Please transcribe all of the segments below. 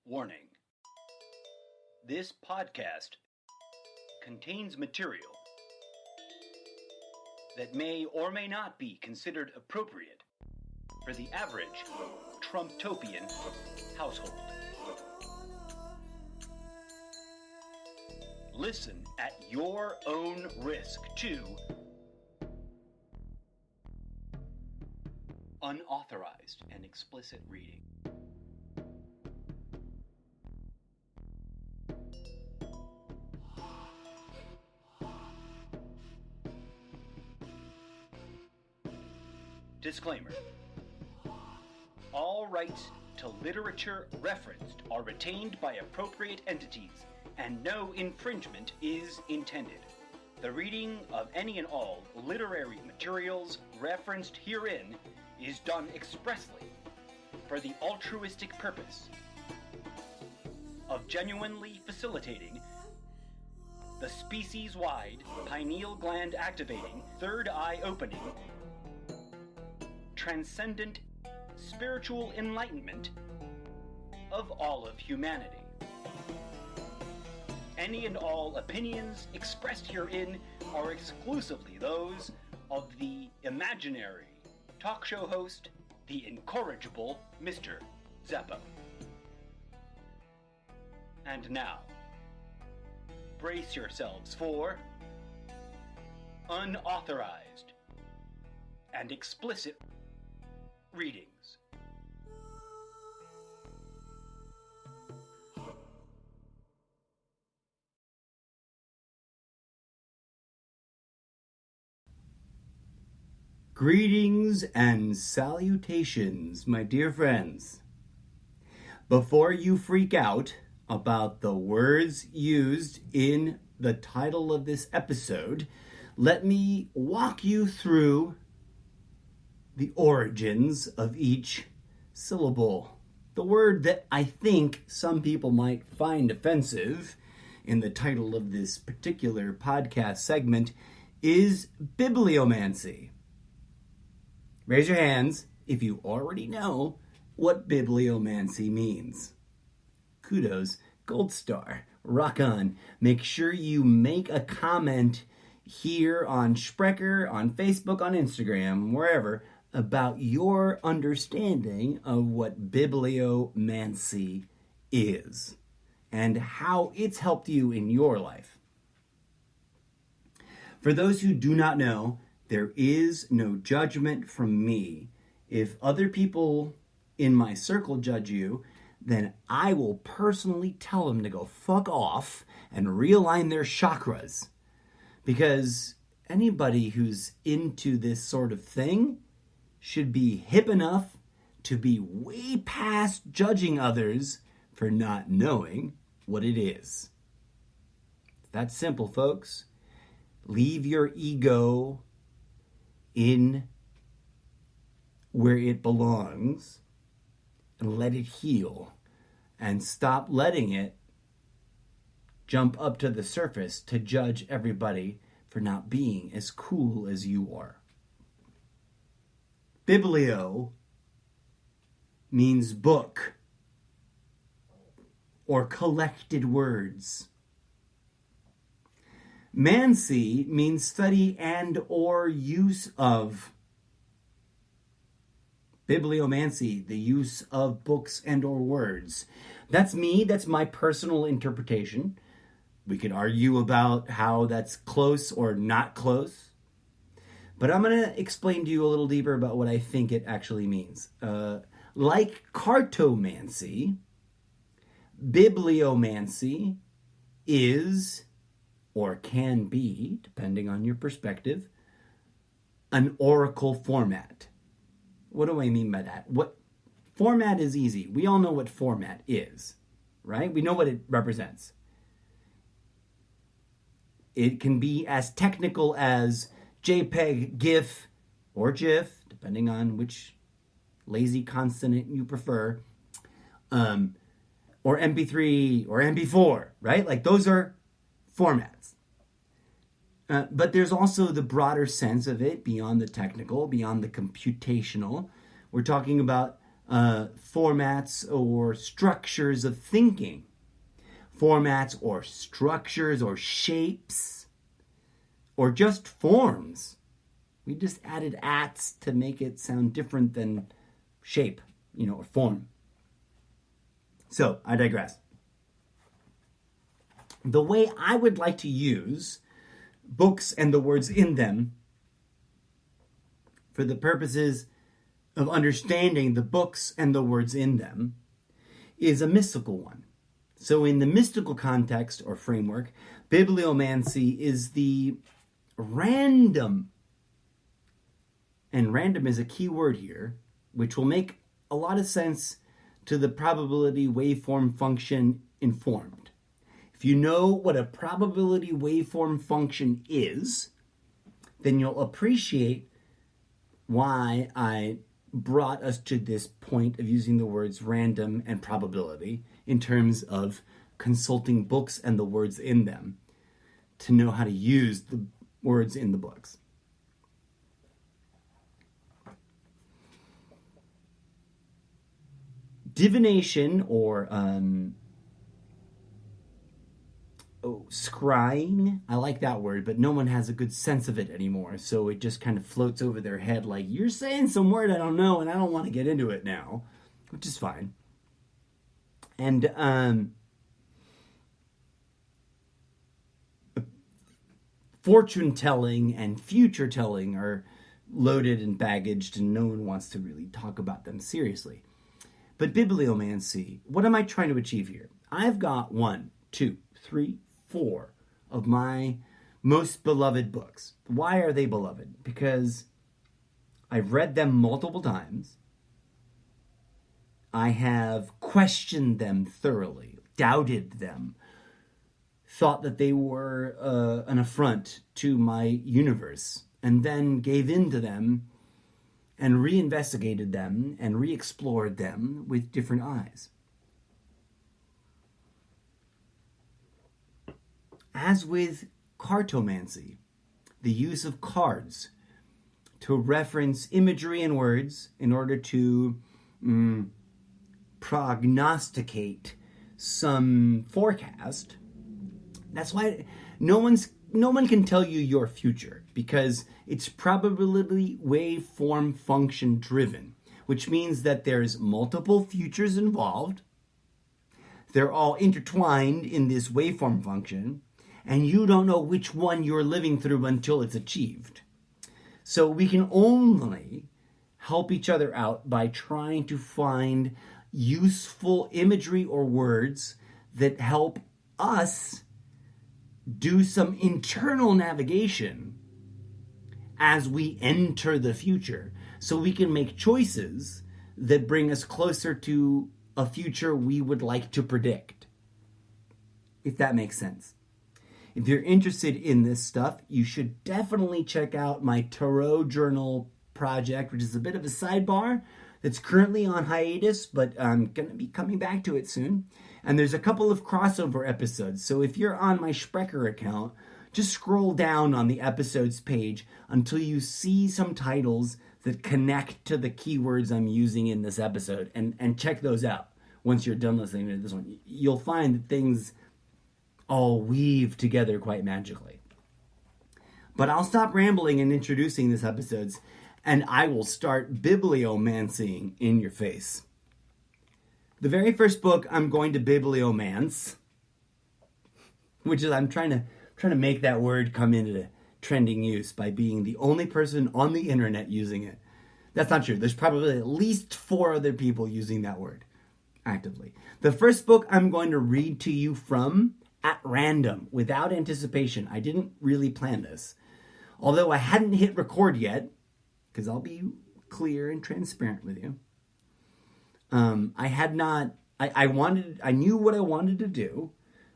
Warning. This podcast contains material that may or may not be considered appropriate for the average Trumptopian household. Listen at your own risk to unauthorized and explicit reading. Disclaimer. All rights to literature referenced are retained by appropriate entities, and no infringement is intended. The reading of any and all literary materials referenced herein is done expressly for the altruistic purpose of genuinely facilitating the species-wide pineal gland activating, third eye opening, transcendent spiritual enlightenment of all of humanity. Any and all opinions expressed herein are exclusively those of the imaginary talk show host, the incorrigible Mr. Zeppo. And now, brace yourselves for unauthorized and explicit readings. Greetings and salutations, my dear friends. Before you freak out about the words used in the title of this episode, let me walk you through the origins of each syllable. The word that I think some people might find offensive in the title of this particular podcast segment is bibliomancy. Raise your hands if you already know what bibliomancy means. Kudos, gold star, rock on. Make sure you make a comment here on Sprecher, on Facebook, on Instagram, wherever, about your understanding of what bibliomancy is and how it's helped you in your life. For those who do not know, there is no judgment from me. If other people in my circle judge you, then I will personally tell them to go fuck off and realign their chakras. Because anybody who's into this sort of thing should be hip enough to be way past judging others for not knowing what it is. That's simple, folks. Leave your ego in where it belongs and let it heal, and stop letting it jump up to the surface to judge everybody for not being as cool as you are. Biblio means book or collected words. Mancy means study and or use of. Bibliomancy, the use of books and or words. That's me, that's my personal interpretation. We could argue about how that's close or not close. But I'm going to explain to you a little deeper about what I think it actually means. Like cartomancy, bibliomancy is, or can be, depending on your perspective, an oracle format. What do I mean by that? What format is easy. We all know what format is, right? We know what it represents. It can be as technical as JPEG, GIF, or GIF, depending on which lazy consonant you prefer, or MP3 or MP4, right? Like those are formats. But there's also the broader sense of it beyond the technical, beyond the computational. We're talking about formats or structures of thinking. Formats or structures or shapes or just forms. We just added ats to make it sound different than shape, or form. So, I digress. The way I would like to use books and the words in them for the purposes of understanding the books and the words in them is a mystical one. So in the mystical context or framework, bibliomancy is the random, and random is a key word here, which will make a lot of sense to the probability waveform function informed. If you know what a probability waveform function is, then you'll appreciate why I brought us to this point of using the words random and probability in terms of consulting books and the words in them to know how to use the words in the books. Divination or scrying, I like that word, but no one has a good sense of it anymore, so it just kind of floats over their head like, you're saying some word I don't know and I don't want to get into it now, which is fine. And fortune telling and future telling are loaded and baggaged, and no one wants to really talk about them seriously. But bibliomancy, what am I trying to achieve here? I've got 1, 2, 3, 4 of my most beloved books. Why are they beloved? Because I've read them multiple times. I have questioned them thoroughly, doubted them, thought that they were an affront to my universe, and then gave in to them and reinvestigated them and re-explored them with different eyes. As with cartomancy, the use of cards to reference imagery and words in order to prognosticate some forecast. That's why no one can tell you your future, because it's probability waveform function driven, which means that there's multiple futures involved. They're all intertwined in this waveform function, and you don't know which one you're living through until it's achieved. So we can only help each other out by trying to find useful imagery or words that help us do some internal navigation as we enter the future, so we can make choices that bring us closer to a future we would like to predict, if that makes sense. If you're interested in this stuff, you should definitely check out my Tarot Journal project, which is a bit of a sidebar that's currently on hiatus, but I'm going to be coming back to it soon. And there's a couple of crossover episodes. So if you're on my Sprecher account, just scroll down on the episodes page until you see some titles that connect to the keywords I'm using in this episode, and check those out. Once you're done listening to this one, you'll find that things all weave together quite magically. But I'll stop rambling and introducing these episodes, and I will start bibliomancying in your face. The very first book I'm going to bibliomance, which is I'm trying to make that word come into trending use by being the only person on the internet using it. That's not true. There's probably at least 4 other people using that word actively. The first book I'm going to read to you from at random, without anticipation. I didn't really plan this. Although I hadn't hit record yet, because I'll be clear and transparent with you. I knew what I wanted to do,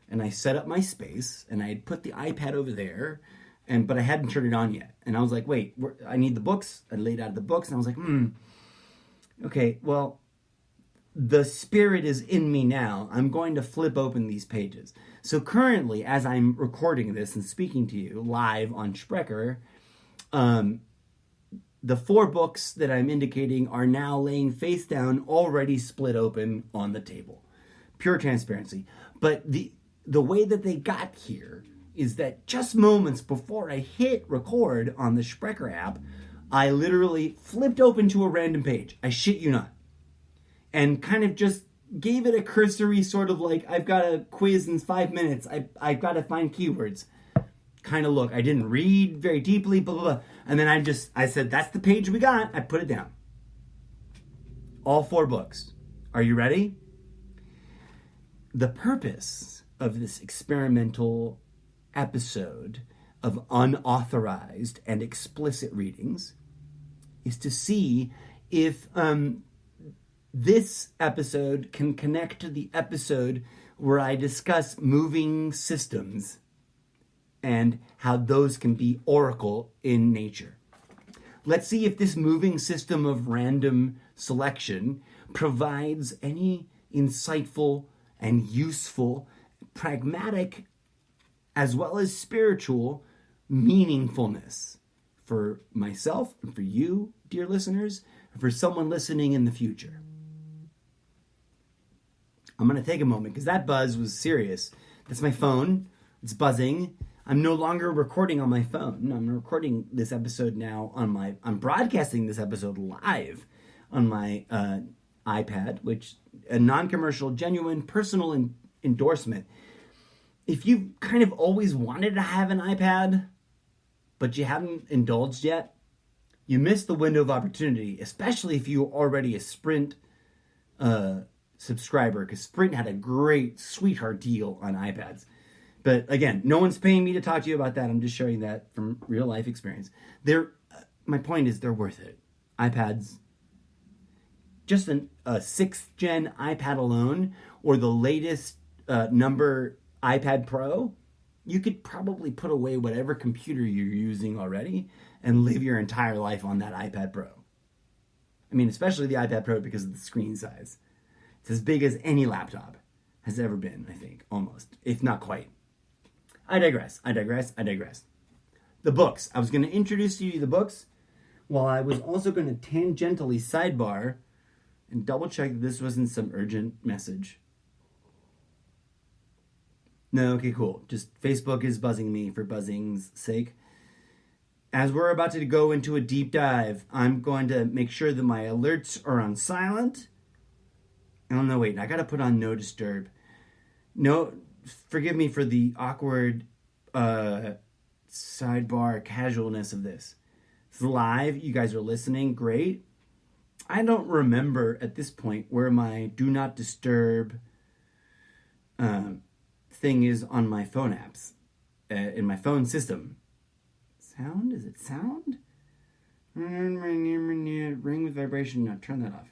and I set up my space, and I had put the iPad over there, but I hadn't turned it on yet. And I was like, wait, I need the books. I laid out the books, and I was like, okay, well, the spirit is in me now. I'm going to flip open these pages. So currently, as I'm recording this and speaking to you live on Sprecher, the 4 books that I'm indicating are now laying face down, already split open on the table. Pure transparency. But the way that they got here is that just moments before I hit record on the Sprecher app, I literally flipped open to a random page. I shit you not. And kind of just gave it a cursory sort of like, I've got a quiz in 5 minutes. I've got to find keywords. Kind of look. I didn't read very deeply, blah, blah, blah. And then I said, that's the page we got. I put it down. All 4 books. Are you ready? The purpose of this experimental episode of unauthorized and explicit readings is to see if this episode can connect to the episode where I discuss moving systems and how those can be oracle in nature. Let's see if this moving system of random selection provides any insightful and useful, pragmatic, as well as spiritual meaningfulness for myself and for you, dear listeners, and for someone listening in the future. I'm going to take a moment because that buzz was serious. That's my phone. It's buzzing. I'm no longer recording on my phone. I'm recording this episode now I'm broadcasting this episode live on my iPad, which a non-commercial, genuine, personal endorsement. If you kind of always wanted to have an iPad, but you haven't indulged yet, you missed the window of opportunity, especially if you're already a Sprint subscriber, because Sprint had a great sweetheart deal on iPads. But again, no one's paying me to talk to you about that. I'm just sharing that from real life experience. My point is they're worth it. iPads, just a 6th gen iPad alone, or the latest number iPad Pro, you could probably put away whatever computer you're using already and live your entire life on that iPad Pro. I mean, especially the iPad Pro because of the screen size. It's as big as any laptop has ever been, I think, almost, if not quite. I digress. The books. I was going to introduce you to the books, while I was also going to tangentially sidebar and double check that this wasn't some urgent message. No, okay, cool. Just Facebook is buzzing me for buzzing's sake. As we're about to go into a deep dive, I'm going to make sure that my alerts are on silent. Oh, no, wait. I got to put on no disturb. No, forgive me for the awkward sidebar casualness of this. It's live. You guys are listening. Great. I don't remember at this point where my do not disturb thing is on my phone apps, in my phone system. Sound? Is it sound? Ring with vibration. No, turn that off.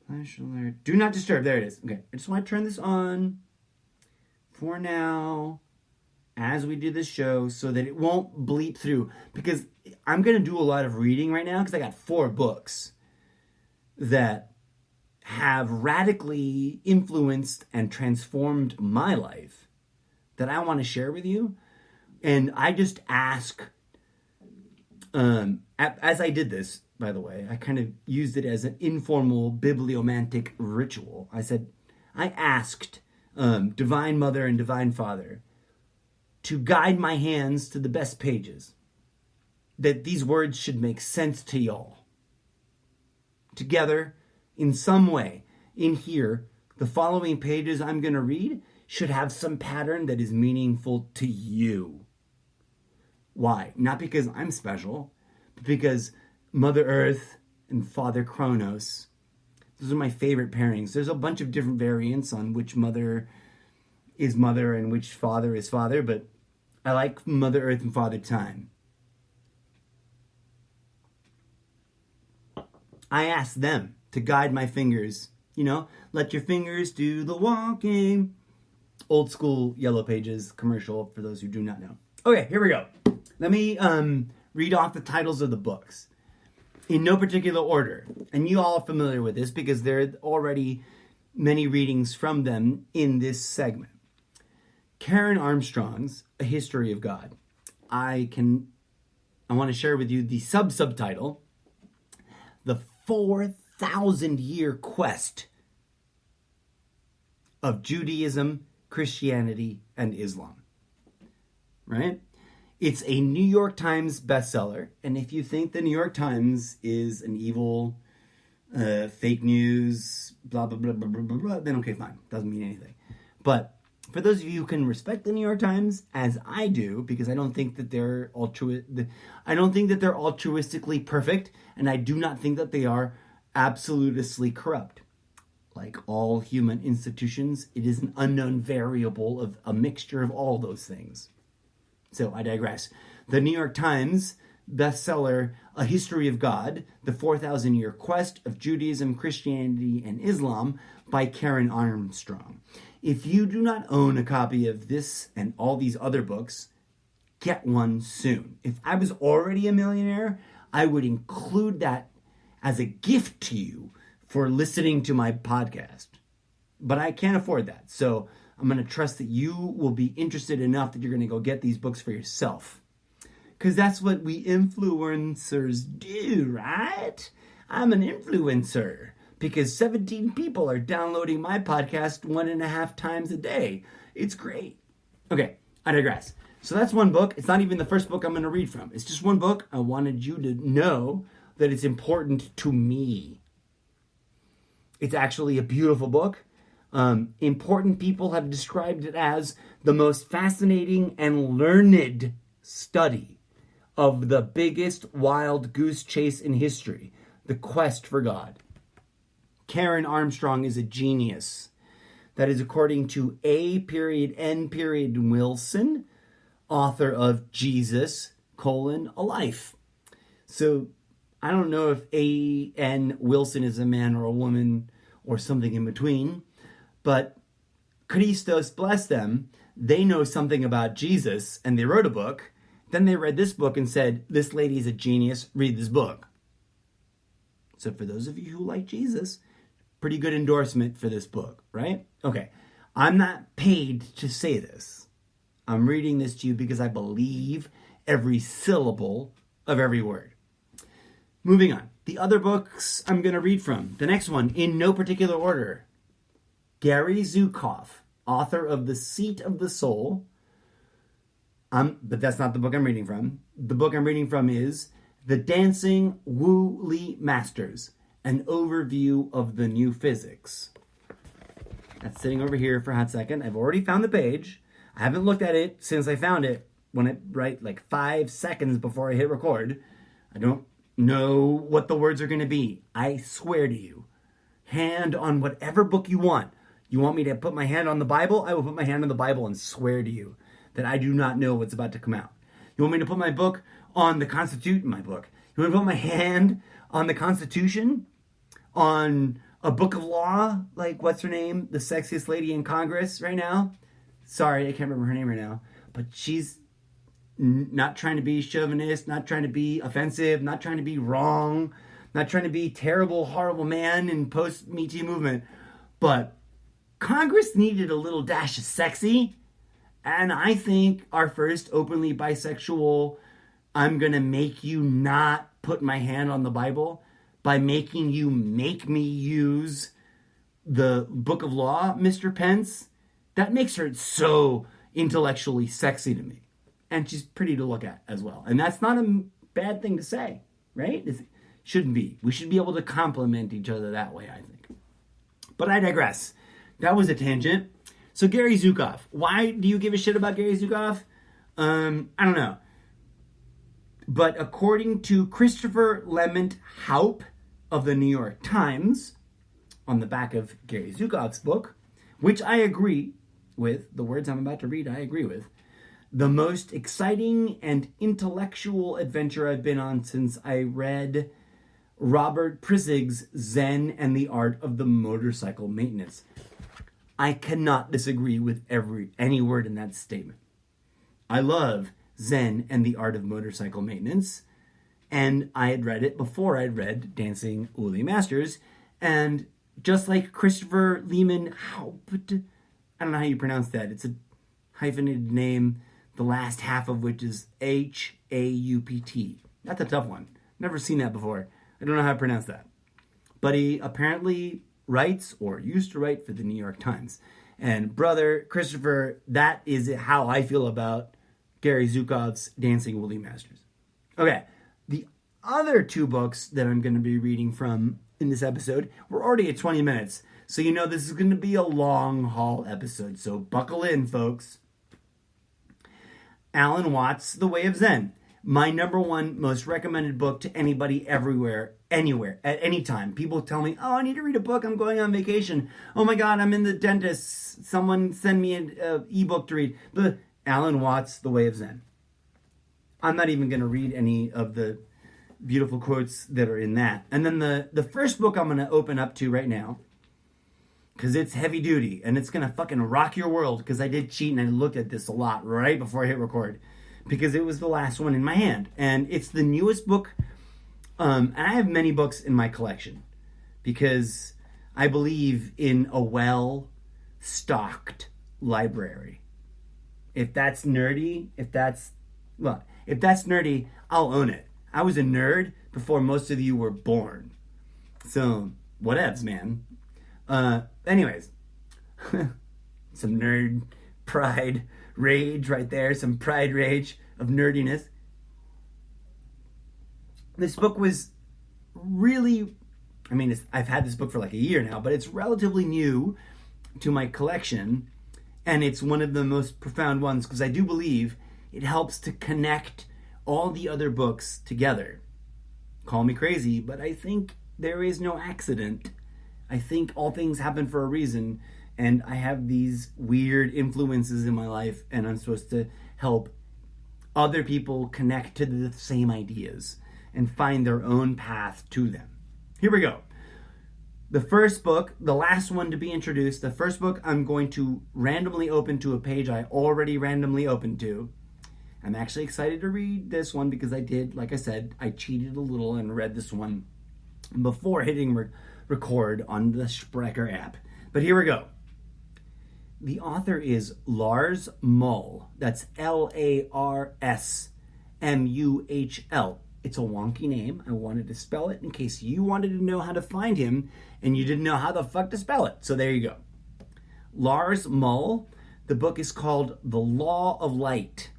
Flash alert. Do not disturb. There it is. Okay. I just want to turn this on for now as we do this show so that it won't bleep through. Because I'm going to do a lot of reading right now because I got 4 books that have radically influenced and transformed my life that I want to share with you. And I just ask, as I did this, by the way, I kind of used it as an informal bibliomantic ritual. I asked Divine Mother and Divine Father to guide my hands to the best pages, that these words should make sense to y'all. Together, in some way, in here, the following pages I'm going to read should have some pattern that is meaningful to you. Why? Not because I'm special, but because Mother Earth and Father Kronos, those are my favorite pairings. There's a bunch of different variants on which mother is mother and which father is father, but I like Mother Earth and Father Time. I asked them to guide my fingers. Let your fingers do the walking. Old school Yellow Pages commercial for those who do not know. Okay, here we go. Let me read off the titles of the books in no particular order. And you all are familiar with this because there are already many readings from them in this segment. Karen Armstrong's A History of God. I can I want to share with you the subtitle, The 4,000-Year Quest of Judaism, Christianity, and Islam. Right? It's a New York Times bestseller, and if you think the New York Times is an evil, fake news, blah, blah, blah, blah, blah, blah, blah, then okay, fine. Doesn't mean anything. But for those of you who can respect the New York Times, as I do, because I don't think that they're altruistically perfect, and I do not think that they are absolutely corrupt. Like all human institutions, it is an unknown variable of a mixture of all those things. So I digress. The New York Times bestseller, A History of God, The 4,000-Year Quest of Judaism, Christianity, and Islam by Karen Armstrong. If you do not own a copy of this and all these other books, get one soon. If I was already a millionaire, I would include that as a gift to you for listening to my podcast. But I can't afford that. So I'm going to trust that you will be interested enough that you're going to go get these books for yourself. Because that's what we influencers do, right? I'm an influencer because 17 people are downloading my podcast 1.5 times a day. It's great. Okay, I digress. So that's one book. It's not even the first book I'm going to read from. It's just one book. I wanted you to know that it's important to me. It's actually a beautiful book. Important people have described it as the most fascinating and learned study of the biggest wild goose chase in history, the quest for God. Karen Armstrong is a genius. That is according to A.N. Wilson, author of Jesus, a Life. So I don't know if A.N. Wilson is a man or a woman or something in between, but Christos bless them, they know something about Jesus and they wrote a book. Then they read this book and said, this lady's a genius, read this book. So for those of you who like Jesus, pretty good endorsement for this book, right? Okay, I'm not paid to say this. I'm reading this to you because I believe every syllable of every word. Moving on. The other books I'm going to read from. The next one, in no particular order. Gary Zukav, author of The Seat of the Soul. But that's not the book I'm reading from. The book I'm reading from is The Dancing Wu Li Masters, an overview of the new physics. That's sitting over here for a hot second. I've already found the page. I haven't looked at it since I found it right like 5 seconds before I hit record. I don't know what the words are going to be. I swear to you. Hand on whatever book you want. You want me to put my hand on the Bible? I will put my hand on the Bible and swear to you that I do not know what's about to come out. You want me to put my book on the Constitution? You want me to put my hand on the Constitution? On a book of law? Like, what's her name? The sexiest lady in Congress right now? Sorry, I can't remember her name right now. But she's not trying to be chauvinist, not trying to be offensive, not trying to be wrong, not trying to be terrible, horrible man in post-Me Too movement. But Congress needed a little dash of sexy. And I think our first openly bisexual, I'm going to make you not put my hand on the Bible by making you make me use the book of law, Mr. Pence. That makes her so intellectually sexy to me. And she's pretty to look at as well. And that's not a bad thing to say, right? It shouldn't be. We should be able to compliment each other that way, I think. But I digress. That was a tangent. So Gary Zukav. Why do you give a shit about Gary Zukav? I don't know. But according to Christopher Lement Haupt of the New York Times, on the back of Gary Zukav's book, which I agree with, the words I'm about to read, I agree with, the most exciting and intellectual adventure I've been on since I read Robert Prissig's Zen and the Art of the Motorcycle Maintenance. I cannot disagree with any word in that statement. I love Zen and the Art of Motorcycle Maintenance, and I had read it before I'd read Dancing Uli Masters, and just like Christopher Lehman Haupt, I don't know how you pronounce that. It's a hyphenated name. the last half of which is H-A-U-P-T. That's a tough one. Never seen that before. I don't know how to pronounce that. But he apparently writes, or used to write, for the New York Times. And brother Christopher, that is how I feel about Gary Zukav's Dancing Woolly Masters. Okay, the other two books that I'm going to be reading from in this episode, we're already at 20 minutes. So you know this is going to be a long haul episode. So buckle in, folks. Alan Watts' The Way of Zen. My number one most recommended book to anybody everywhere, anywhere, at any time. People tell me, oh, I need to read a book. I'm going on vacation. Oh my God, I'm in the dentist. Someone send me an ebook to read. But Alan Watts' The Way of Zen. I'm not even going to read any of the beautiful quotes that are in that. And then the first book I'm going to open up to right now, because it's heavy duty and it's going to fucking rock your world, because I did cheat and I looked at this a lot right before I hit record, because it was the last one in my hand. And it's the newest book. And I have many books in my collection because I believe in a well-stocked library. If that's nerdy, if that's nerdy, I'll own it. I was a nerd before most of you were born. So, whatevs, man. Anyways, some nerd pride rage right there, some pride rage of nerdiness. This book was really, I've had this book for like a year now, but it's relatively new to my collection, and it's one of the most profound ones because I do believe it helps to connect all the other books together. Call me crazy, but I think there is no accident. I think all things happen for a reason, and I have these weird influences in my life, and I'm supposed to help other people connect to the same ideas and find their own path to them. Here we go. The first book, the last one to be introduced, the first book I'm going to randomly open to a page I already randomly opened to. I'm actually excited to read this one because I did, like I said, I cheated a little and read this one before hitting record on the Sprecher app. But here we go. The author is Lars Muhl. That's L-A-R-S-M-U-H-L. It's a wonky name. I wanted to spell it in case you wanted to know how to find him and you didn't know how the fuck to spell it. So there you go. Lars Muhl. The book is called The Law of Light.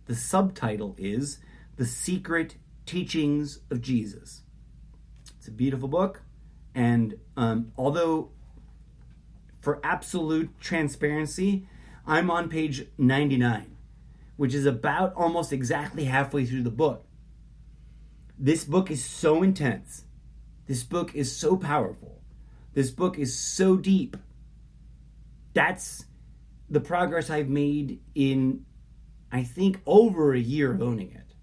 The subtitle is The Secret Teachings of Jesus. It's a beautiful book. And although for absolute transparency, I'm on page 99, which is about almost exactly halfway through the book. This book is so intense. This book is so powerful. This book is so deep. That's the progress I've made in, I think, over a year of owning it.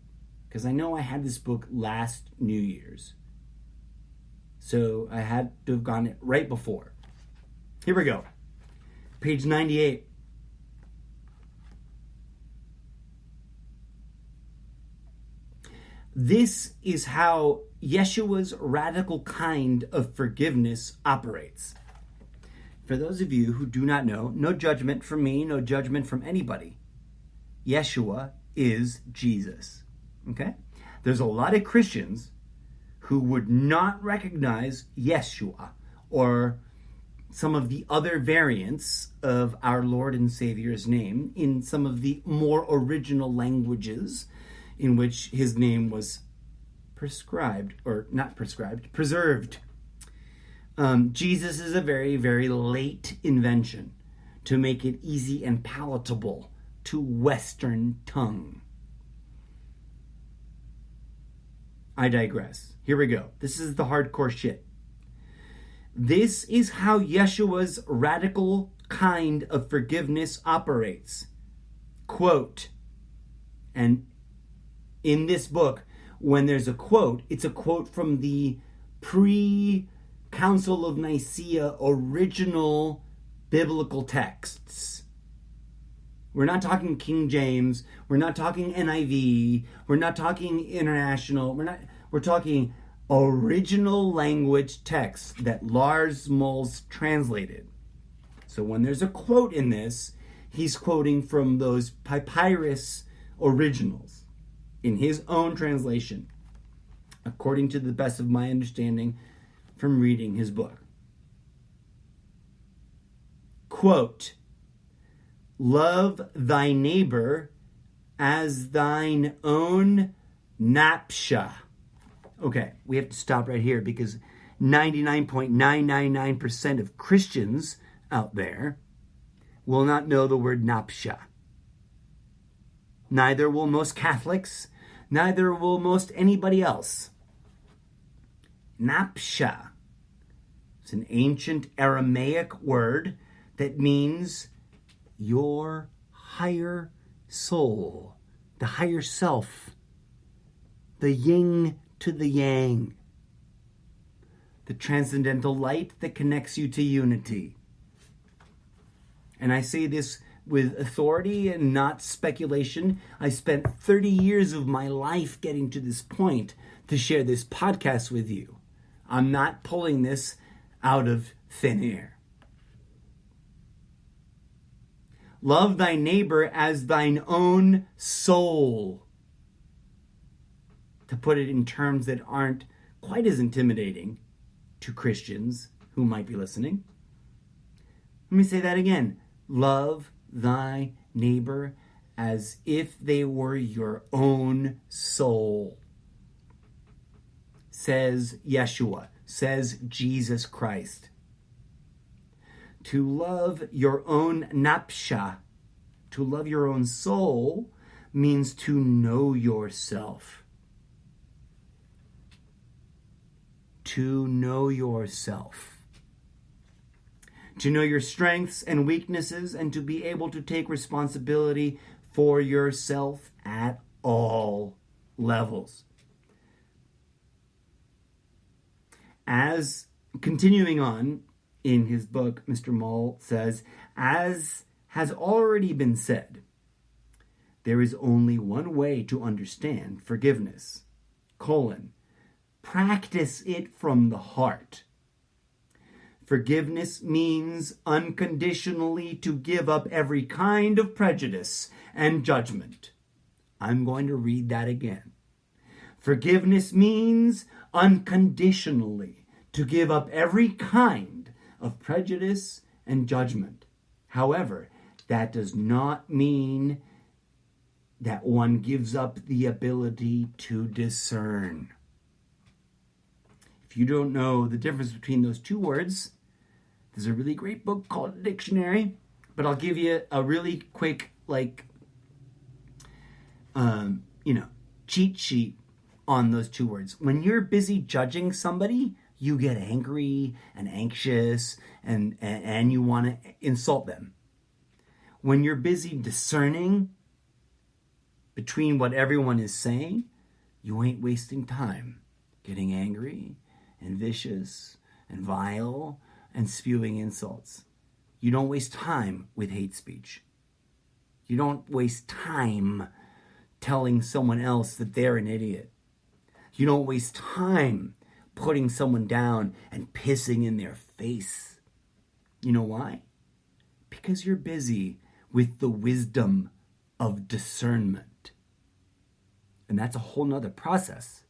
Because I know I had this book last New Year's. So I had to have gotten it right before. Here we go. Page 98. This is how Yeshua's radical kind of forgiveness operates. For those of you who do not know, no judgment from me, no judgment from anybody. Yeshua is Jesus. Okay? There's a lot of Christians who would not recognize Yeshua or some of the other variants of our Lord and Savior's name in some of the more original languages in which his name was preserved. Jesus is a very, very late invention to make it easy and palatable to Western tongue. I digress. Here we go. This is the hardcore shit. This is how Yeshua's radical kind of forgiveness operates. Quote, and in this book, when there's a quote, it's a quote from the pre-Council of Nicaea original biblical texts. We're not talking King James. We're not talking NIV. We're not talking international. We're talking original language texts that Lars Muhl translated. So when there's a quote in this, He's quoting from those papyrus originals in his own translation, according to the best of my understanding from reading his book. Quote, love thy neighbor as thine own napsha. Okay, we have to stop right here because 99.999% of Christians out there will not know the word napsha. Neither will most Catholics, neither will most anybody else. Napsha. It's an ancient Aramaic word that means your higher soul, the higher self, the yin to the yang, the transcendental light that connects you to unity. And I say this with authority and not speculation. I spent 30 years of my life getting to this point to share this podcast with you. I'm not pulling this out of thin air. Love thy neighbor as thine own soul. To put it in terms that aren't quite as intimidating to Christians who might be listening. Let me say that again. Love thy neighbor as if they were your own soul. Says Yeshua, says Jesus Christ. To love your own napsha, to love your own soul, means to know yourself. To know yourself. To know your strengths and weaknesses and to be able to take responsibility for yourself at all levels. As continuing on in his book, Mr. Mull says, as has already been said, there is only one way to understand forgiveness, practice it from the heart. Forgiveness means unconditionally to give up every kind of prejudice and judgment. I'm going to read that again. Forgiveness means unconditionally to give up every kind of prejudice and judgment. However, that does not mean that one gives up the ability to discern. If you don't know the difference between those two words, there's a really great book called Dictionary, but I'll give you a really quick, cheat sheet on those two words. When you're busy judging somebody, you get angry and anxious and you want to insult them. When you're busy discerning between what everyone is saying, you ain't wasting time getting angry and vicious and vile and spewing insults. You don't waste time with hate speech. You don't waste time telling someone else that they're an idiot. You don't waste time putting someone down and pissing in their face. You know why? Because you're busy with the wisdom of discernment. And that's a whole nother process.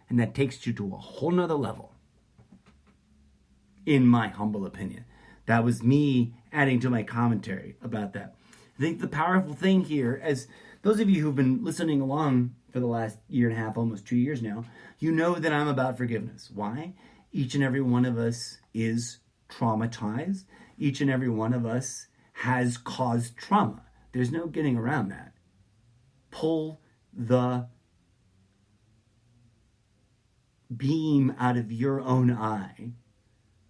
And that takes you to a whole nother level. In my humble opinion. That was me adding to my commentary about that. I think the powerful thing here, as those of you who've been listening along for the last year and a half, almost 2 years now, you know that I'm about forgiveness. Why? Each and every one of us is traumatized. Each and every one of us has caused trauma. There's no getting around that. Pull the beam out of your own eye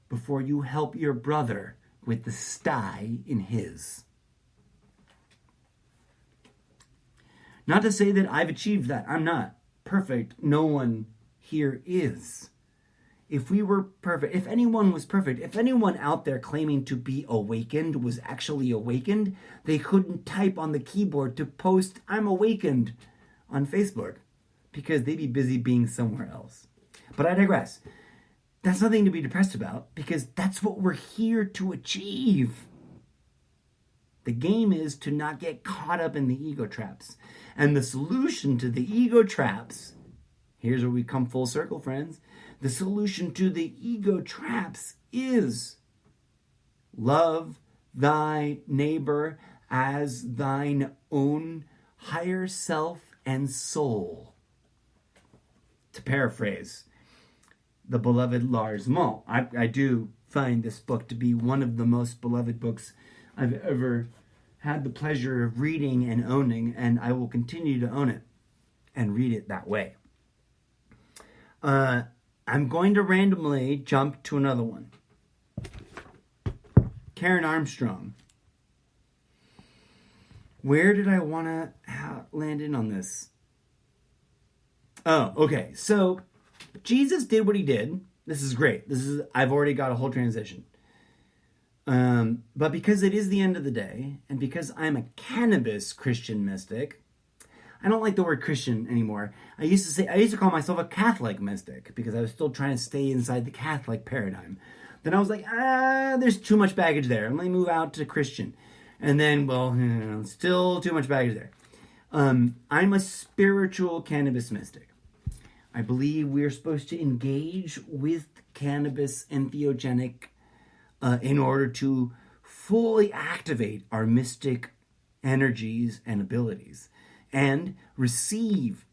before you help your brother with the sty in his. Not to say that I've achieved that. I'm not perfect. No one here is. If we were perfect, if anyone was perfect, if anyone out there claiming to be awakened was actually awakened, they couldn't type on the keyboard to post "I'm awakened" on Facebook because they'd be busy being somewhere else. But I digress. That's nothing to be depressed about because that's what we're here to achieve. The game is to not get caught up in the ego traps. And the solution to the ego traps, here's where we come full circle, friends. The solution to the ego traps is love thy neighbor as thine own higher self and soul. To paraphrase the beloved Lars Moll, I do find this book to be one of the most beloved books I've ever had the pleasure of reading and owning, and I will continue to own it and read it that way. I'm going to randomly jump to another one. Karen Armstrong. Where did I want to land in on this? Oh, okay. So Jesus did what he did. This is great. I've already got a whole transition. But because it is the end of the day, and because I'm a cannabis Christian mystic, I don't like the word Christian anymore. I used to call myself a Catholic mystic because I was still trying to stay inside the Catholic paradigm. Then I was like, there's too much baggage there. Let me move out to Christian. And then, still too much baggage there. I'm a spiritual cannabis mystic. I believe we're supposed to engage with cannabis entheogenic in order to fully activate our mystic energies and abilities and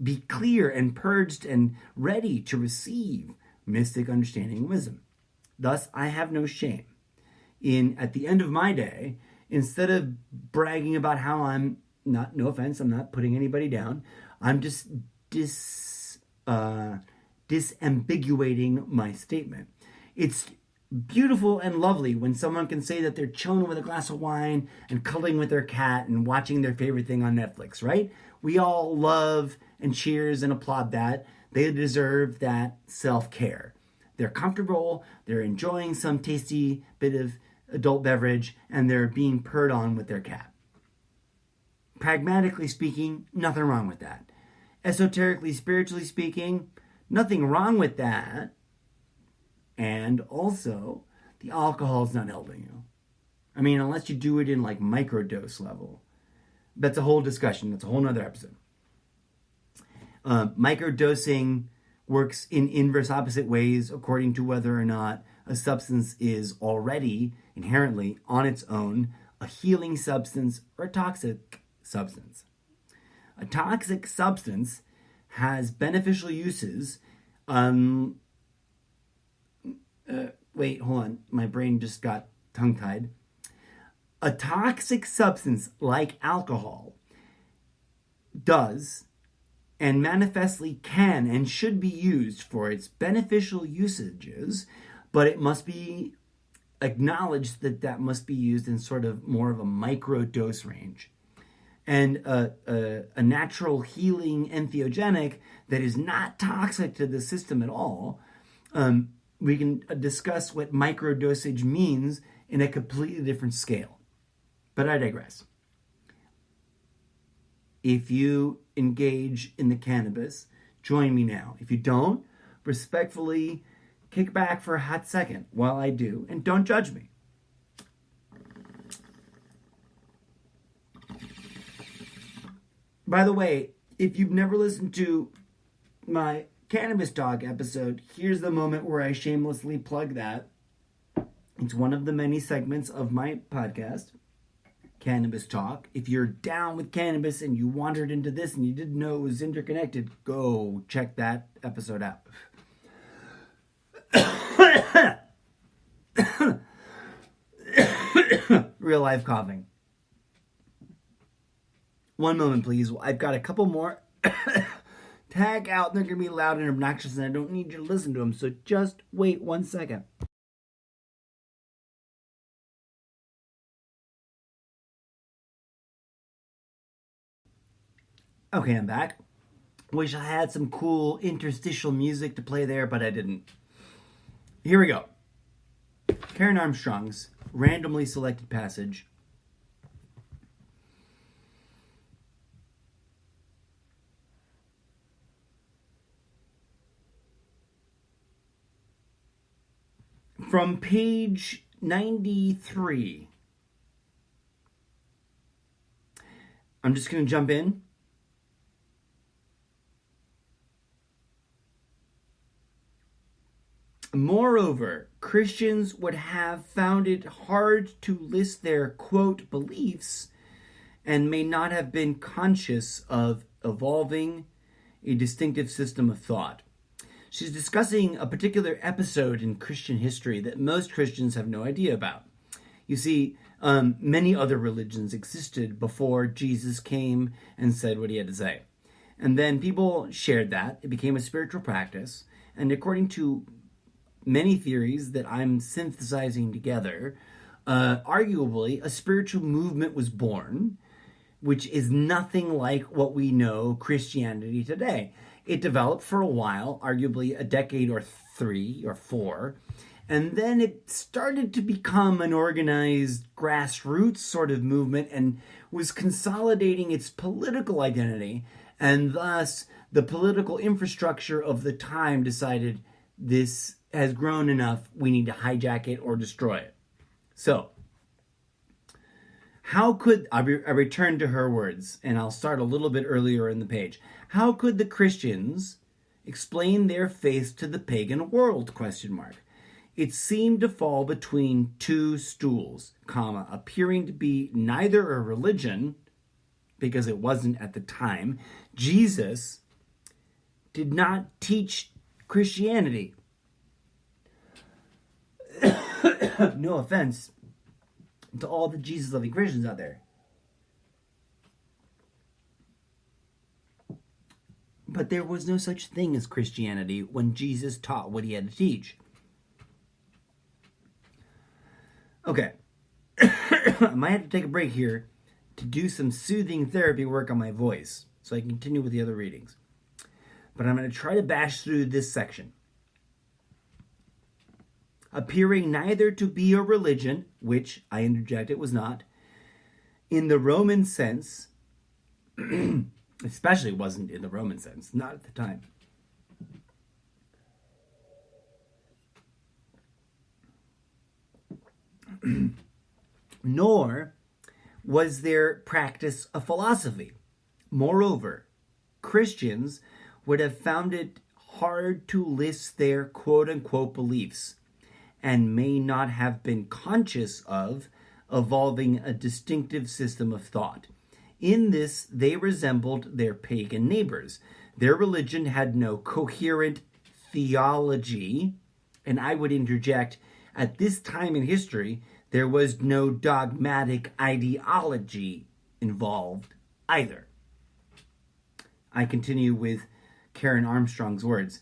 be clear and purged and ready to receive mystic understanding and wisdom. Thus, I have no shame in, at the end of my day, instead of bragging about how I'm not, no offense, I'm not putting anybody down, I'm just disambiguating my statement. It's beautiful and lovely when someone can say that they're chilling with a glass of wine and cuddling with their cat and watching their favorite thing on Netflix, right? We all love and cheers and applaud that. They deserve that self-care. They're comfortable, they're enjoying some tasty bit of adult beverage, and they're being purred on with their cat. Pragmatically speaking, nothing wrong with that. Esoterically, spiritually speaking, nothing wrong with that. And also, the alcohol's not helping you. I mean, unless you do it in like microdose level. That's a whole discussion. That's a whole nother episode. Microdosing works in inverse opposite ways according to whether or not a substance is already inherently on its own a healing substance or a toxic substance. A toxic substance has beneficial uses. Wait, hold on. My brain just got tongue-tied. A toxic substance like alcohol does and manifestly can and should be used for its beneficial usages, but it must be acknowledged that must be used in sort of more of a micro dose range. And a natural healing entheogenic that is not toxic to the system at all, we can discuss what micro dosage means in a completely different scale. But I digress. If you engage in the cannabis, join me now. If you don't, respectfully kick back for a hot second while I do, and don't judge me. By the way, if you've never listened to my Cannabis Talk episode, here's the moment where I shamelessly plug that. It's one of the many segments of my podcast, Cannabis Talk. If you're down with cannabis and you wandered into this and you didn't know it was interconnected, go check that episode out. Real life coughing. One moment, please. I've got a couple more tag out, and they're going to be loud and obnoxious, and I don't need you to listen to them, so just wait 1 second. Okay, I'm back. Wish I had some cool interstitial music to play there, but I didn't. Here we go. Karen Armstrong's randomly selected passage. From page 93. I'm just going to jump in. Moreover, Christians would have found it hard to list their, quote, beliefs and may not have been conscious of evolving a distinctive system of thought. She's discussing a particular episode in Christian history that most Christians have no idea about. You see, many other religions existed before Jesus came and said what he had to say. And then people shared that. It became a spiritual practice. And according to many theories that I'm synthesizing together, arguably a spiritual movement was born, which is nothing like what we know Christianity today. It developed for a while, arguably a decade or 3 or 4, and then it started to become an organized grassroots sort of movement and was consolidating its political identity, and thus the political infrastructure of the time decided this has grown enough, we need to hijack it or destroy it. So, how could, I return to her words, and I'll start a little bit earlier in the page. How could the Christians explain their faith to the pagan world, question mark? It seemed to fall between two stools, comma, appearing to be neither a religion, because it wasn't at the time. Jesus did not teach Christianity. No offense to all the Jesus-loving Christians out there. But there was no such thing as Christianity when Jesus taught what he had to teach. Okay. I might have to take a break here to do some soothing therapy work on my voice so I can continue with the other readings. But I'm going to try to bash through this section. Appearing neither to be a religion, which, I interject, it was not, in the Roman sense, especially wasn't in the Roman sense, not at the time. Nor was their practice a philosophy. Moreover, Christians would have found it hard to list their quote-unquote beliefs and may not have been conscious of evolving a distinctive system of thought. In this, they resembled their pagan neighbors. Their religion had no coherent theology, and I would interject, at this time in history, there was no dogmatic ideology involved either. I continue with Karen Armstrong's words.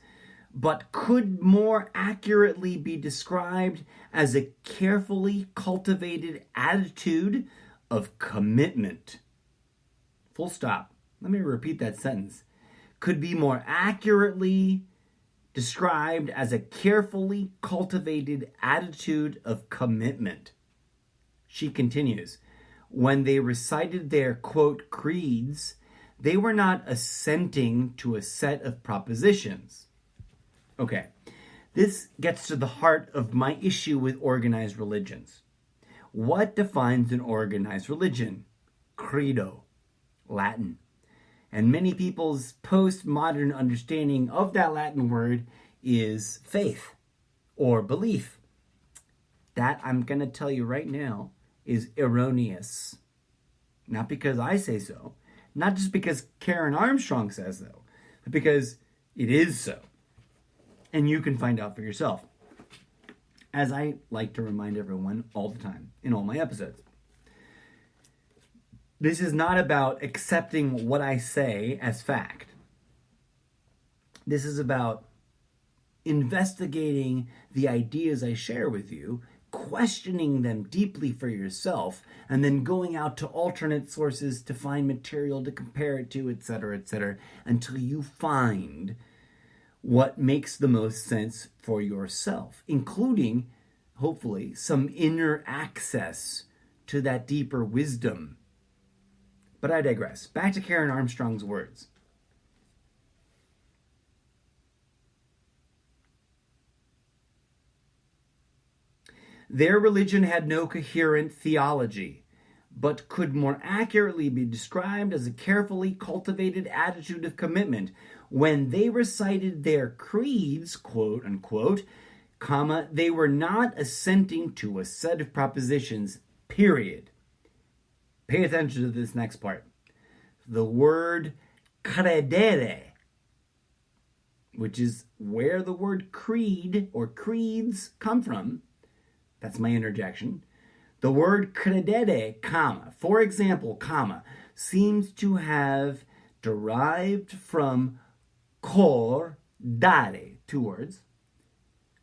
But could more accurately be described as a carefully cultivated attitude of commitment. Full stop. Let me repeat that sentence. Could be more accurately described as a carefully cultivated attitude of commitment. She continues, when they recited their, quote, creeds, they were not assenting to a set of propositions. Okay, this gets to the heart of my issue with organized religions. What defines an organized religion? Credo, Latin. And many people's postmodern understanding of that Latin word is faith or belief. That, I'm going to tell you right now, is erroneous. Not because I say so, not just because Karen Armstrong says so, but because it is so. And you can find out for yourself, as I like to remind everyone all the time in all my episodes. This is not about accepting what I say as fact. This is about investigating the ideas I share with you, questioning them deeply for yourself, and then going out to alternate sources to find material to compare it to, etc., until you find what makes the most sense for yourself, including, hopefully, some inner access to that deeper wisdom. But I digress. Back to Karen Armstrong's words. Their religion had no coherent theology, but could more accurately be described as a carefully cultivated attitude of commitment. When they recited their creeds, quote unquote, comma, they were not assenting to a set of propositions, period. Pay attention to this next part. The word credere, which is where the word creed or creeds come from. That's my interjection. The word credere, comma, for example, comma, seems to have derived from cor dare, 2 words,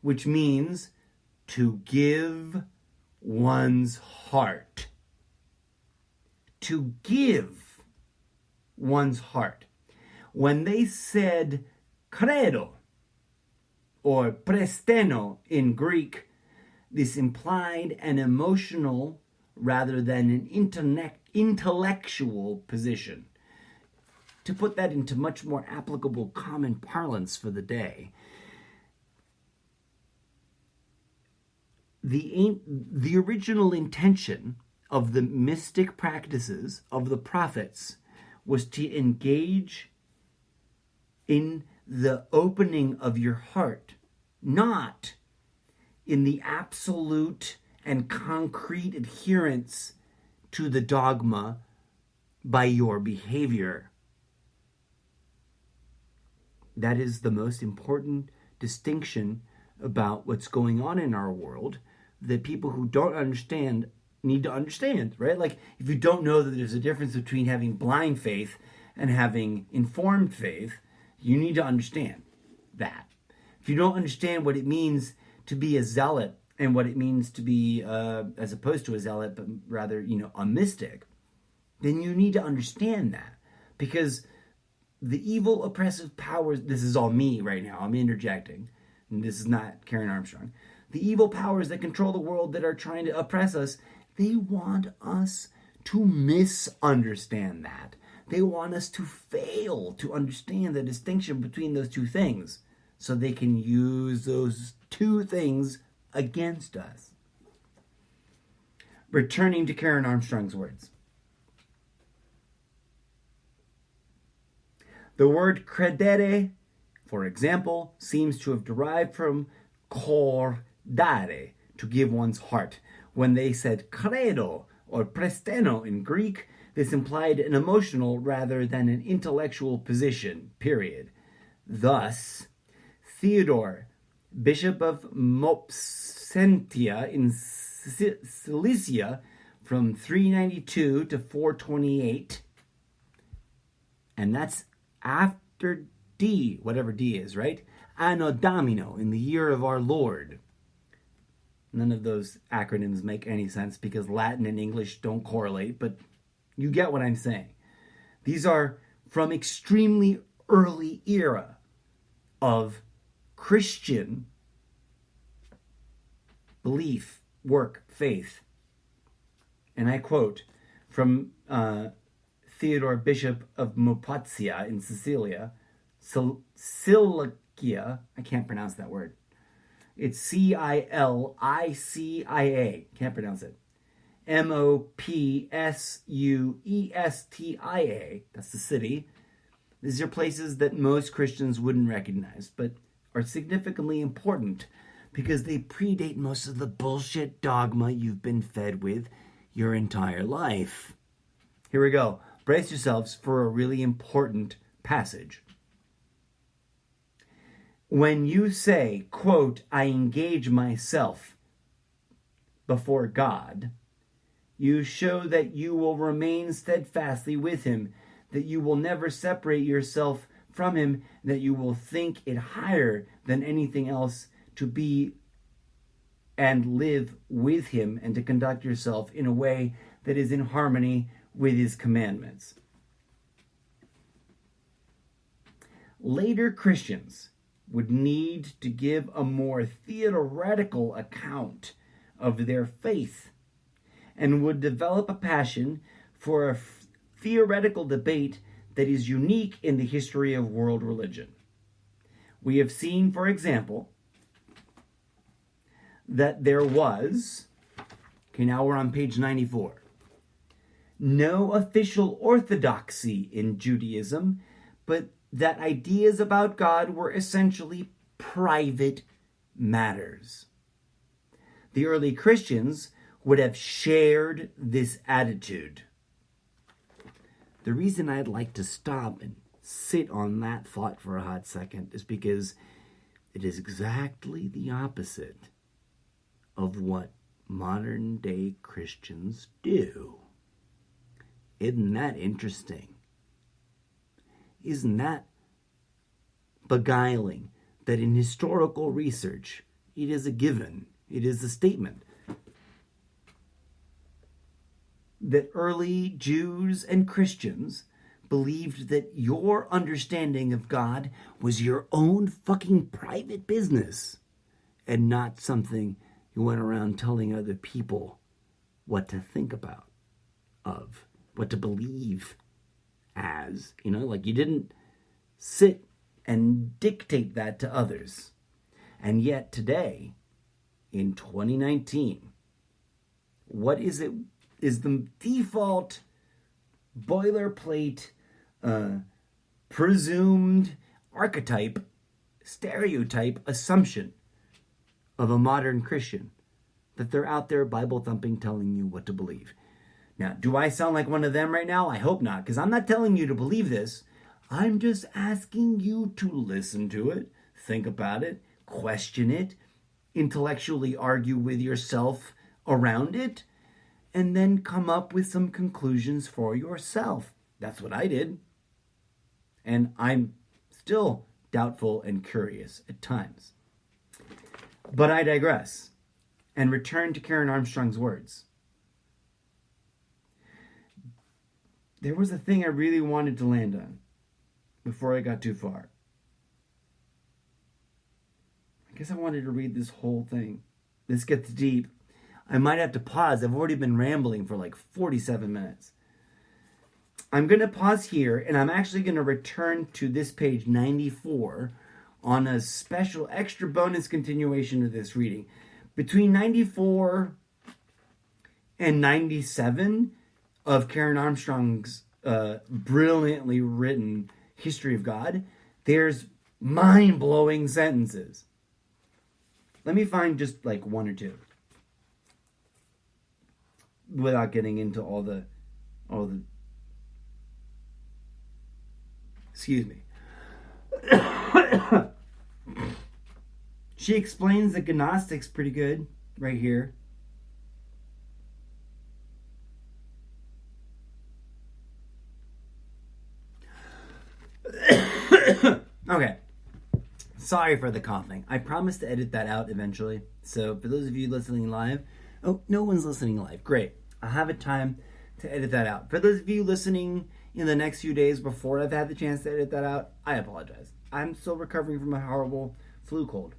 which means to give one's heart. To give one's heart. When they said credo or presteno in Greek, this implied an emotional rather than an intellectual position. To put that into much more applicable common parlance for the day, the original intention of the mystic practices of the prophets was to engage in the opening of your heart, not in the absolute and concrete adherence to the dogma by your behavior. That is the most important distinction about what's going on in our world that people who don't understand need to understand, right? Like, if you don't know that there's a difference between having blind faith and having informed faith, you need to understand that. If you don't understand what it means to be a zealot and what it means to be, as opposed to a zealot, but rather, a mystic, then you need to understand that. Because the evil oppressive powers, this is all me right now, I'm interjecting, and this is not Karen Armstrong. The evil powers that control the world that are trying to oppress us, they want us to misunderstand that. They want us to fail to understand the distinction between those two things so they can use those two things against us. Returning to Karen Armstrong's words. The word credere, for example, seems to have derived from cor dare, to give one's heart. When they said credo or presteno in Greek, this implied an emotional rather than an intellectual position, period. Thus, Theodore, Bishop of Mopsentia in Cilicia from 392 to 428, and that's after D, whatever D is, right? Anno Domino, in the year of our Lord. None of those acronyms make any sense because Latin and English don't correlate, but you get what I'm saying. These are from extremely early era of Christian belief, work, faith. And I quote from Theodore, Bishop of Mopazia in Sicilia, Cilicia, I can't pronounce that word. It's Cilicia. Can't pronounce it. Mopsuestia. That's the city. These are places that most Christians wouldn't recognize, but are significantly important because they predate most of the bullshit dogma you've been fed with your entire life. Here we go. Brace yourselves for a really important passage. When you say, quote, I engage myself before God, you show that you will remain steadfastly with him, that you will never separate yourself from him, that you will think it higher than anything else to be and live with him and to conduct yourself in a way that is in harmony with his commandments. Later Christians would need to give a more theoretical account of their faith and would develop a passion for a theoretical debate that is unique in the history of world religion. We have seen, for example, that there was, okay, now we're on page 94. no official orthodoxy in Judaism, but that ideas about God were essentially private matters. The early Christians would have shared this attitude. The reason I'd like to stop and sit on that thought for a hot second is because it is exactly the opposite of what modern day Christians do. Isn't that interesting? Isn't that beguiling that in historical research it is a given, it is a statement that early Jews and Christians believed that your understanding of God was your own fucking private business and not something you went around telling other people what to think about, of, what to believe as. Like you didn't sit and dictate that to others. And yet today, in 2019, what is it? Is the default boilerplate, presumed archetype, stereotype, assumption of a modern Christian that they're out there Bible thumping, telling you what to believe. Now, do I sound like one of them right now? I hope not, because I'm not telling you to believe this. I'm just asking you to listen to it, think about it, question it, intellectually argue with yourself around it, and then come up with some conclusions for yourself. That's what I did. And I'm still doubtful and curious at times. But I digress and return to Karen Armstrong's words. There was a thing I really wanted to land on before I got too far. I guess I wanted to read this whole thing. This gets deep. I might have to pause. I've already been rambling for like 47 minutes. I'm going to pause here, and I'm actually going to return to this page 94 on a special extra bonus continuation of this reading. Between 94 and 97 of Karen Armstrong's brilliantly written History of God, there's mind-blowing sentences. Let me find just like one or two, without getting into all the excuse me. She explains the Gnostics pretty good right here. Okay. Sorry for the coughing. I promise to edit that out eventually. So for those of you listening live, oh, no one's listening live. Great. I'll have a time to edit that out. For those of you listening in the next few days before I've had the chance to edit that out, I apologize. I'm still recovering from a horrible flu cold.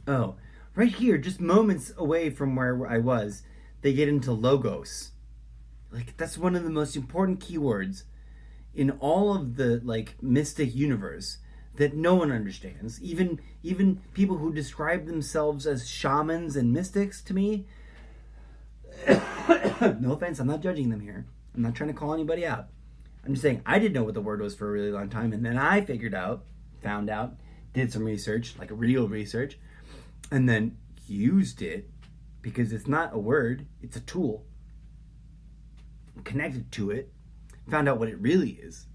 Oh, right here, just moments away from where I was, they get into logos. Like, that's one of the most important keywords in all of the, mystic universe that no one understands. Even people who describe themselves as shamans and mystics, to me, no offense, I'm not judging them here. I'm not trying to call anybody out. I'm just saying I didn't know what the word was for a really long time, and then I found out, did some research, like real research, and then used it, because it's not a word, it's a tool. Connected to it, found out what it really is.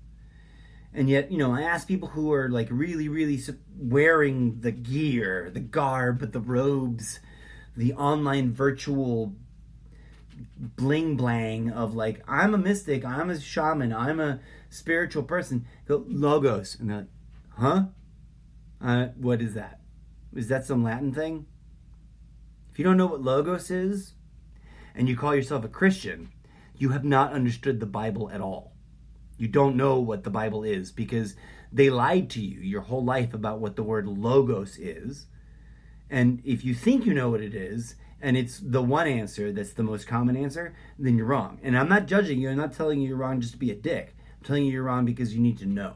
And yet, I ask people who are really, really wearing the gear, the garb, the robes, the online virtual bling blang of I'm a mystic, I'm a shaman, I'm a spiritual person. Go, logos. And they're like, huh? What is that? Is that some Latin thing? If you don't know what logos is, and you call yourself a Christian, you have not understood the Bible at all. You don't know what the Bible is, because they lied to you your whole life about what the word logos is. And if you think you know what it is, and it's the one answer that's the most common answer, then you're wrong. And I'm not judging you. I'm not telling you you're wrong just to be a dick. I'm telling you you're wrong because you need to know.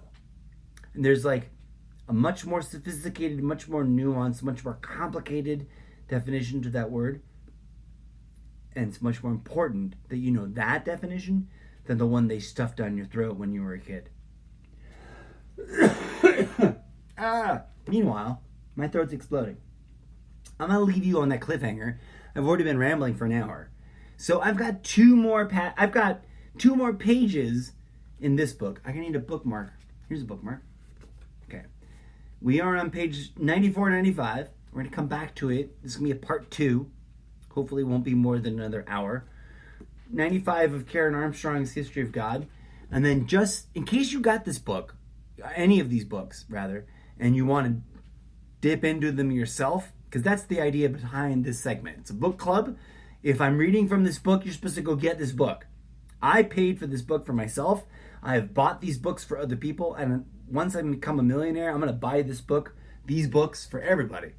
And there's a much more sophisticated, much more nuanced, much more complicated definition to that word. And it's much more important that you know that definition than the one they stuffed down your throat when you were a kid. Meanwhile, my throat's exploding. I'm going to leave you on that cliffhanger. I've already been rambling for an hour. So I've got two more pages in this book. I need a bookmark. Here's a bookmark. Okay. We are on page 94, 95. We're going to come back to it. This is going to be a part 2. Hopefully it won't be more than another hour. 95 of Karen Armstrong's History of God. And then just in case you got this book, any of these books rather, and you want to dip into them yourself, because that's the idea behind this segment. It's a book club. If I'm reading from this book, you're supposed to go get this book. I paid for this book for myself. I have bought these books for other people, and once I become a millionaire, I'm going to buy these books for everybody.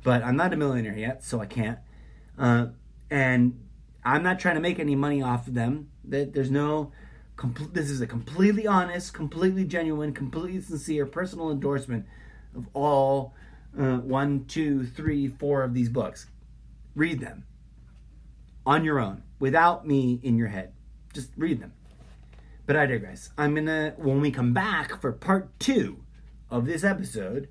But I'm not a millionaire yet, so I can't. And I'm not trying to make any money off of them. This is a completely honest, completely genuine, completely sincere personal endorsement of all 1, 2, 3, 4 of these books. Read them on your own, without me in your head. Just read them. But I digress. When we come back for part 2 of this episode,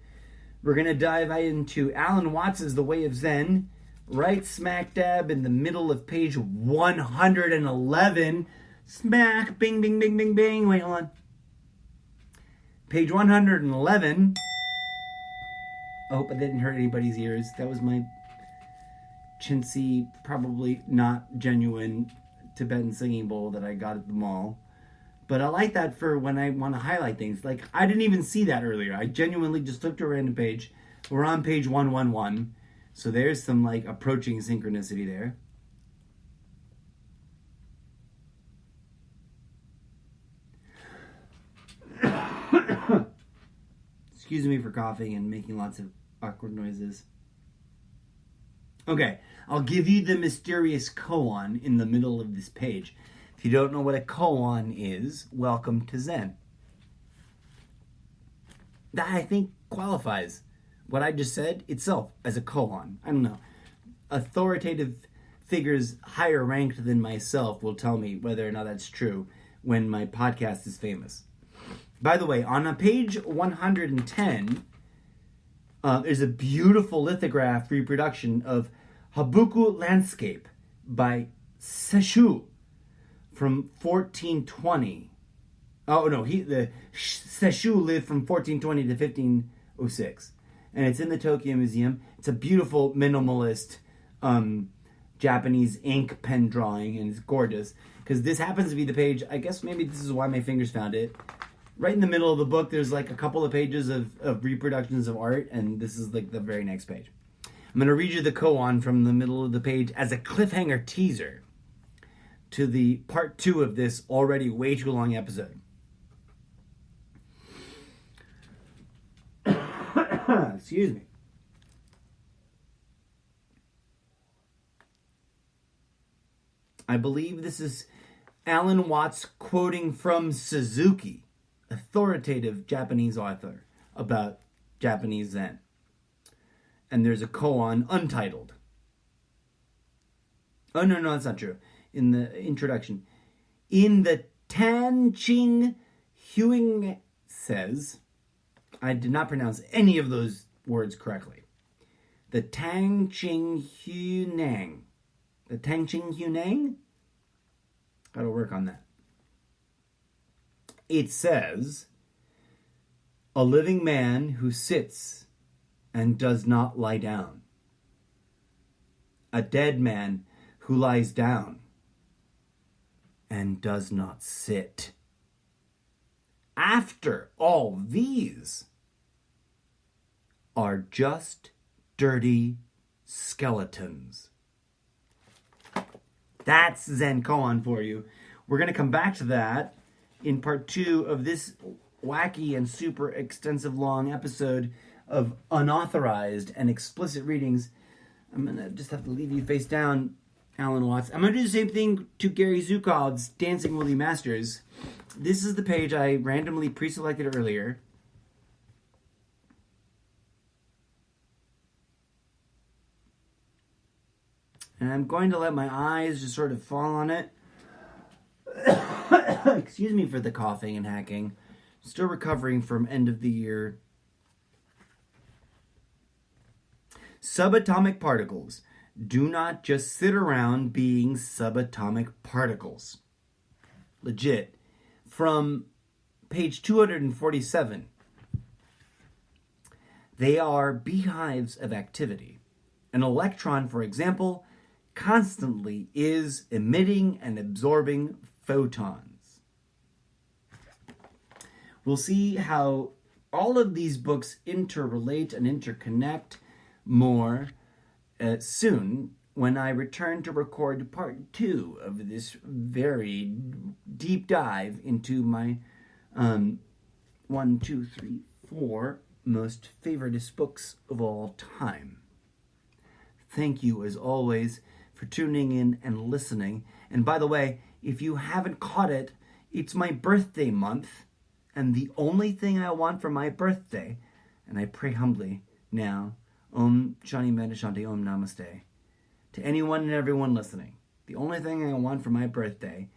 we're going to dive into Alan Watts's The Way of Zen, right smack dab in the middle of page 111. Smack, bing, bing, bing, bing, bing. Wait, hold on. Page 111. I hope I didn't hurt anybody's ears. That was my chintzy, probably not genuine Tibetan singing bowl that I got at the mall. But I like that for when I want to highlight things. Like, I didn't even see that earlier. I genuinely just flipped to a random page. We're on page 111. So there's some, approaching synchronicity there. Excuse me for coughing and making lots of awkward noises. Okay, I'll give you the mysterious koan in the middle of this page. If you don't know what a koan is, welcome to Zen. That, I think, qualifies what I just said itself as a koan. I don't know. Authoritative figures higher ranked than myself will tell me whether or not that's true when my podcast is famous. By the way, on page 110, there's a beautiful lithograph reproduction of Habuku Landscape by Seshu from 1420. Oh, no, Seshu lived from 1420 to 1506. And it's in the Tokyo Museum. It's a beautiful, minimalist Japanese ink pen drawing, and it's gorgeous. Because this happens to be the page, I guess maybe this is why my fingers found it. Right in the middle of the book, there's a couple of pages of reproductions of art, and this is the very next page. I'm going to read you the koan from the middle of the page as a cliffhanger teaser to the part 2 of this already way too long episode. Excuse me. I believe this is Alan Watts quoting from Suzuki, authoritative Japanese author about Japanese Zen. And there's a koan untitled. Oh, no, that's not true. In the introduction. In the Tanching Huing says, I did not pronounce any of those words correctly. The Tanching Hunang. The Tanching Hunang? Gotta work on that. It says, a living man who sits and does not lie down. A dead man who lies down and does not sit. After all these are just dirty skeletons. That's Zen koan for you. We're going to come back to that in part 2 of this wacky and super extensive long episode of unauthorized and explicit readings. I'm going to just have to leave you face down, Alan Watts. I'm going to do the same thing to Gary Zhukov's Dancing Woolly Masters. This is the page I randomly pre-selected earlier. And I'm going to let my eyes just sort of fall on it. Excuse me for the coughing and hacking. Still recovering from end of the year. Subatomic particles do not just sit around being subatomic particles. Legit. From page 247, they are beehives of activity. An electron, for example, constantly is emitting and absorbing photons. We'll see how all of these books interrelate and interconnect more soon when I return to record part 2 of this very deep dive into my 1, 2, 3, 4 most favoritist books of all time. Thank you, as always, for tuning in and listening. And by the way, if you haven't caught it, it's my birthday month, and the only thing I want for my birthday, and I pray humbly now, Om Shanti Metta Shanti Om Namaste, to anyone and everyone listening, the only thing I want for my birthday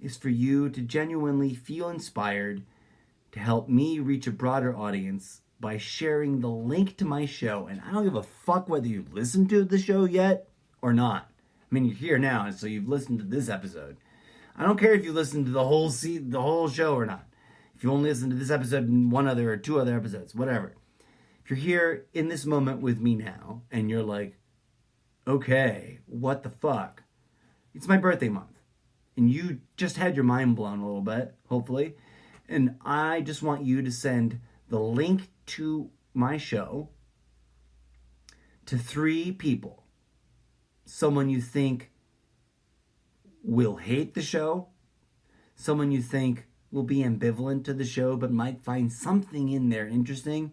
is for you to genuinely feel inspired to help me reach a broader audience by sharing the link to my show. And I don't give a fuck whether you've listened to the show yet or not. I mean, you're here now, so you've listened to this episode. I don't care if you listened to the whole show or not. If you only listen to this episode and one other or two other episodes, whatever. If you're here in this moment with me now and you're like, okay, what the fuck? It's my birthday month. And you just had your mind blown a little bit, hopefully. And I just want you to send the link to my show to 3 people. Someone you think will hate the show. Someone you think will be ambivalent to the show but might find something in there interesting.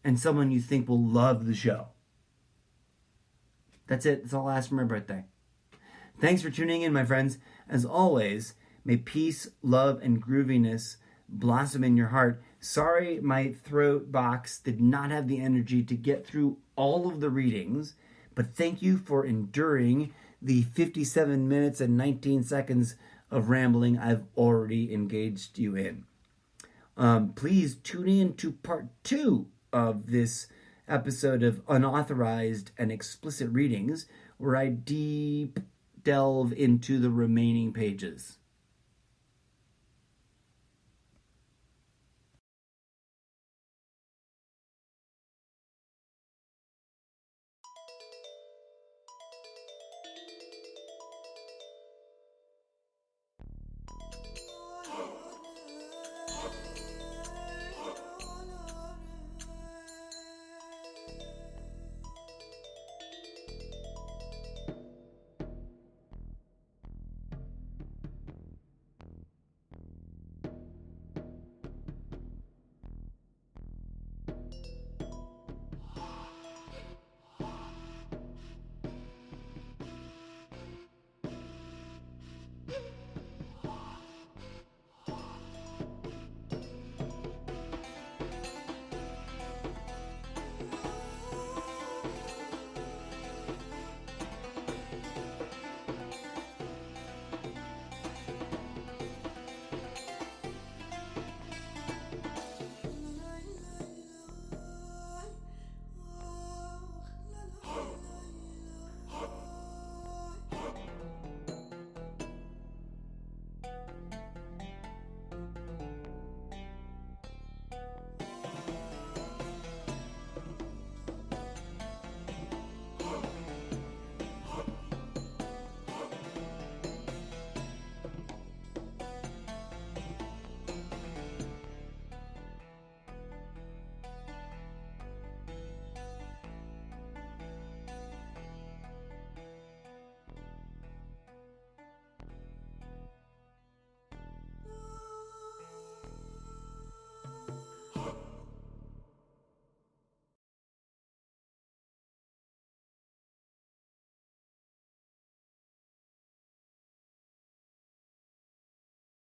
And someone you think will love the show. That's it. That's all I ask for my birthday. Thanks for tuning in, my friends. As always, may peace, love, and grooviness blossom in your heart. Sorry my throat box did not have the energy to get through all of the readings, but thank you for enduring the 57 minutes and 19 seconds of rambling I've already engaged you in. Please tune in to part 2 of this episode of Unauthorized and Explicit Readings, where I deep delve into the remaining pages.